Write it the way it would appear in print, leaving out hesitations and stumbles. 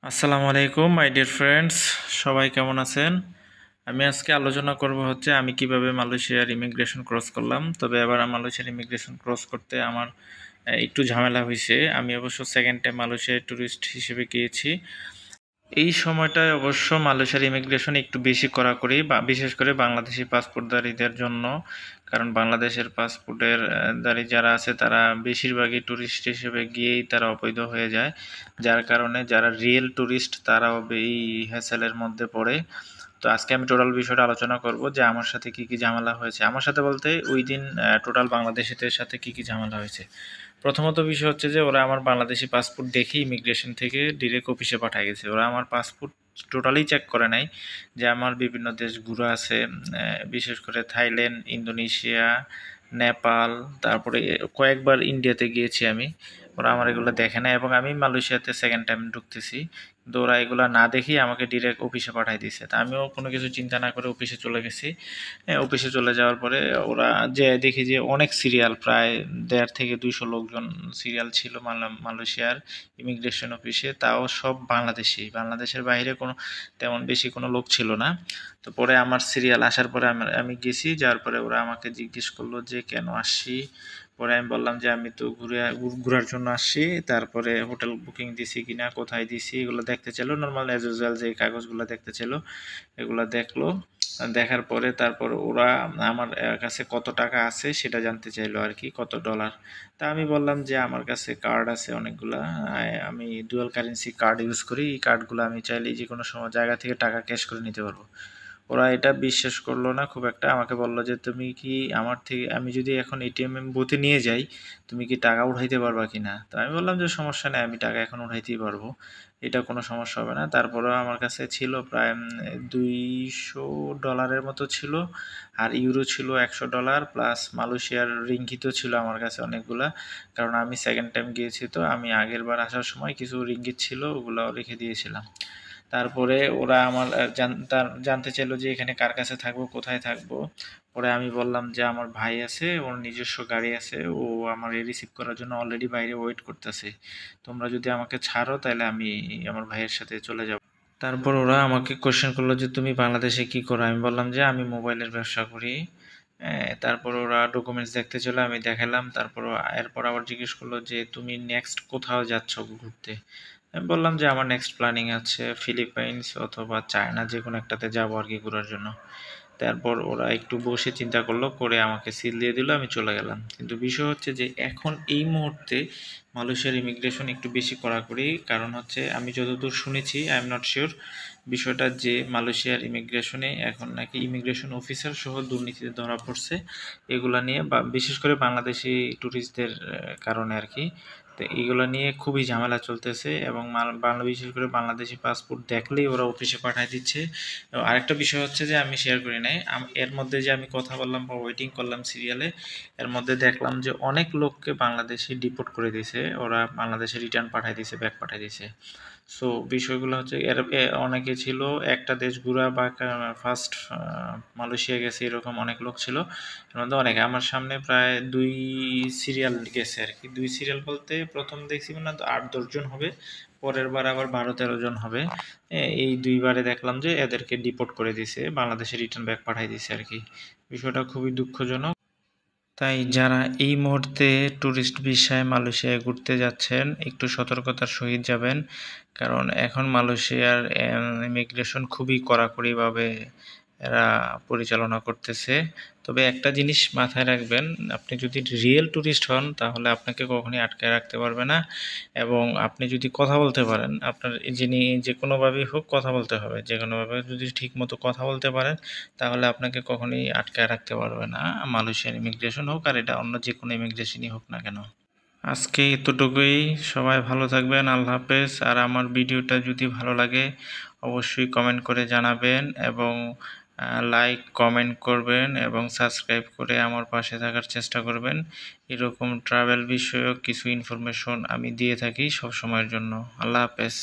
আসসালামু আলাইকুম my dear friends, সবাই কেমন আছেন? আমি আজকে আলোচনা করব হচ্ছে আমি কিভাবে মালয়েশিয়ার ইমিগ্রেশন ক্রস করলাম। তবে এবার মালয়েশিয়ার ইমিগ্রেশন ক্রস করতে আমার একটু ঝামেলা হয়েছে। আমি অবশ্য সেকেন্ড টাইম মালয়েশিয়ার ট্যুরিস্ট হিসেবে গিয়েছি। এই সময়টায় অবশ্য মালয়েশিয়ার ইমিগ্রেশন একটু বেশি কড়াকড়ি, বা বিশেষ করে বাংলাদেশি পাসপোর্টধারীদের জন্য। কারণ বাংলাদেশের পাসপোর্টের ধারী যারা আছে তারা বেশিরভাগই ট্যুরিস্ট হিসেবে গিয়েই তারা অবৈধ হয়ে যায়, যার কারণে যারা রিয়েল ট্যুরিস্ট তারাও এই হ্যাসেলের মধ্যে পড়ে। তো আজকে আমি টোটাল বিষয়টা আলোচনা করব যে আমার সাথে কি কি ঝামেলা হয়েছে। আমার সাথে বলতে ওই দিন টোটাল বাংলাদেশিদের সাথে কি কি ঝামেলা হয়েছে। প্রথমত বিষয় হচ্ছে যে ওরা আমার বাংলাদেশি পাসপোর্ট দেখে ইমিগ্রেশন থেকে ডিরেক্ট অফিসে পাঠিয়ে গেছে। ওরা আমার পাসপোর্ট টোটালি চেক করে নাই, যে আমার বিভিন্ন দেশ ঘুরে আছে, বিশেষ করে থাইল্যান্ড, ইন্দোনেশিয়া, নেপাল, তারপরে কয়েকবার ইন্ডিয়াতে গিয়েছি আমি। ওরা আমার এগুলো দেখে না, এবং আমি মালয়েশিয়াতে সেকেন্ড টাইম ঢুকতেছি, কিন্তু ওরা এগুলো না দেখেই আমাকে ডিরেক্ট অফিসে পাঠিয়ে দিয়েছে। তা আমিও কোনো কিছু চিন্তা না করে অফিসে চলে গেছি। অফিসে চলে যাওয়ার পরে ওরা যে দেখি যে অনেক সিরিয়াল, প্রায় 1.5 থেকে 200 লোকজন সিরিয়াল ছিল মালয়েশিয়ার ইমিগ্রেশন অফিসে, তাও সব বাংলাদেশি। বাংলাদেশের বাইরে কোনো তেমন বেশি কোনো লোক ছিল না। তো পরে আমার সিরিয়াল আসার পরে আমি গেছি, যাওয়ার পরে ওরা আমাকে জিজ্ঞেস করলো যে কেন আসছি। পরে আমি বললাম যে আমি তো ঘোরার জন্য আসছি, তারপরে হোটেল বুকিং দিছি কিনা, কোথায় দিছি এগুলো দেখতে চাইলো। নর্মাল অ্যাজ ইউজুয়াল যে কাগজগুলো দেখতে চাইলো, এগুলো দেখলো। দেখার পরে তারপর ওরা আমার কাছে কত টাকা আছে সেটা জানতে চাইলো আর কি, কত ডলার। তা আমি বললাম যে আমার কাছে কার্ড আছে অনেকগুলা, আমি ডুয়াল কারেন্সি কার্ড ইউজ করি, এই কার্ডগুলো আমি চাইলে যে কোনো সময় জায়গা থেকে টাকা ক্যাশ করে নিতে পারবো। ওরা এটা বিশ্বাস করলো না খুব একটা, আমাকে বললো যে তুমি কি আমার থেকে, আমি যদি এখন এটিএম বুথে নিয়ে যাই তুমি কি টাকা উঠাইতে পারবা কিনা। তো আমি বললাম যে সমস্যা নেই, আমি টাকা এখন উঠাইতেই পারবো, এটা কোনো সমস্যা হবে না। তারপরেও আমার কাছে ছিল প্রায় $200 মতো ছিল, আর ইউরো ছিল $100, প্লাস মালয়েশিয়ার রিঙ্গিতও ছিল আমার কাছে অনেকগুলা। কারণ আমি সেকেন্ড টাইম গিয়েছি, তো আমি আগের বার আসার সময় কিছু রিঙ্গিত ছিল, ওগুলো রেখে দিয়েছিলাম। তারপরে ওরা আমার জানতে চাইলো যে এখানে কার কাছে থাকবো, কোথায় থাকবো। পরে আমি বললাম যে আমার ভাই আছে, ওর নিজস্ব গাড়ি আছে, ও আমার রিসিভ করার জন্য অলরেডি বাইরে ওয়েট করতেছে। তোমরা যদি আমাকে ছাড়ো তাহলে আমি আমার ভাইয়ের সাথে চলে যাব। তারপর ওরা আমাকে কোশ্চেন করলো যে তুমি বাংলাদেশে কি করো। আমি বললাম যে আমি মোবাইলের ব্যবসা করি। তারপর ওরা ডকুমেন্টস দেখতে চলে, আমি দেখালাম। তারপর এরপর আবার জিজ্ঞেস করলো যে তুমি নেক্সট কোথাও যাচ্ছ ঘুরতে। আমি বললাম যে আমার নেক্সট প্ল্যানিং আছে ফিলিপাইন্স অথবা চায়না, যে কোনো একটাতে যাবো আর কি ঘোরার জন্য। তারপর ওরা একটু বসে চিন্তা করলো, করে আমাকে সিল দিয়ে দিল, আমি চলে গেলাম। কিন্তু বিষয় হচ্ছে যে এখন এই মুহূর্তে মালয়েশিয়ার ইমিগ্রেশন একটু বেশি কড়াকড়ি। কারণ হচ্ছে আমি যতদূর শুনেছি, আই এম নট শিওর বিষয়টা, যে মালয়েশিয়ার ইমিগ্রেশনে এখন নাকি ইমিগ্রেশন অফিসার সহ দুর্নীতিতে ধরা পড়ছে, এগুলা নিয়ে, বা বিশেষ করে বাংলাদেশি ট্যুরিস্টদের কারণে আর কি। তো এইগুলো নিয়ে খুবই ঝামেলা চলতেছে, এবং বিশেষ করে বাংলাদেশি পাসপোর্ট দেখলেই ওরা অফিসে পাঠিয়ে দিচ্ছে। আরেকটা বিষয় হচ্ছে যে আমি শেয়ার করি নাই, এর মধ্যে যে আমি কথা বললাম বা ওয়েটিং করলাম সিরিয়ালে, এর মধ্যে দেখলাম যে অনেক লোককে বাংলাদেশে ডিপোর্ট করে দিয়েছে, ওরা বাংলাদেশে রিটার্ন পাঠিয়ে দিয়েছে, ব্যাক পাঠিয়ে দিয়েছে। সো বিষয়গুলো হচ্ছে অনেকে ছিল একটা দেশ ঘুরা বা ফার্স্ট মালয়েশিয়া গেছে এরকম অনেক লোক ছিল। এর মধ্যে অনেকে আমার সামনে প্রায় 2 সিরিয়াল গেছে আর কি। 2 সিরিয়াল বলতে প্রথম দেখছি না 8-10 জন হবে, পরের বার আবার 12-13 জন হবে। এই 2 বারে দেখলাম যে এদেরকে ডিপোর্ট করে দিয়েছে, বাংলাদেশে রিটার্ন ব্যাক পাঠিয়ে দিয়েছে আর কি। বিষয়টা খুবই দুঃখজনক। তাই যারা এই মুহূর্তে ট্যুরিস্ট ভিসায় মালয়েশিয়ায় ঘুরতে যাচ্ছেন একটু সতর্কতার সহিত যাবেন, কারণ এখন মালয়েশিয়ার ইমিগ্রেশন খুবই কড়াকড়িভাবে এরা পরিচালনা করতেছে। তবে একটা জিনিস মাথায় রাখবেন, আপনি যদি রিয়েল ট্যুরিস্ট হন তাহলে আপনাকে কখনোই আটকায় রাখতে পারবে না, এবং আপনি যদি কথা বলতে পারেন, আপনার যিনি যে কোনোভাবেই হোক কথা বলতে হবে, যে কোনোভাবে যদি ঠিকমতো কথা বলতে পারেন তাহলে আপনাকে কখনোই আটকায় রাখতে পারবে না, মালয়েশিয়ান ইমিগ্রেশন হোক আর এটা অন্য যে কোনো ইমিগ্রেশনই হোক না কেন। আজকে এতটুকুই, সবাই ভালো থাকবেন, আল্লাহ হাফেজ। আর আমার ভিডিওটা যদি ভালো লাগে অবশ্যই কমেন্ট করে জানাবেন, এবং লাইক কমেন্ট করবেন, এবং সাবস্ক্রাইব করে আমার পাশে থাকার চেষ্টা করবেন। এরকম ট্রাভেল বিষয়ক কিছু ইনফরমেশন আমি দিয়ে থাকি সব সময়ের জন্য। আল্লাহ হাফেজ।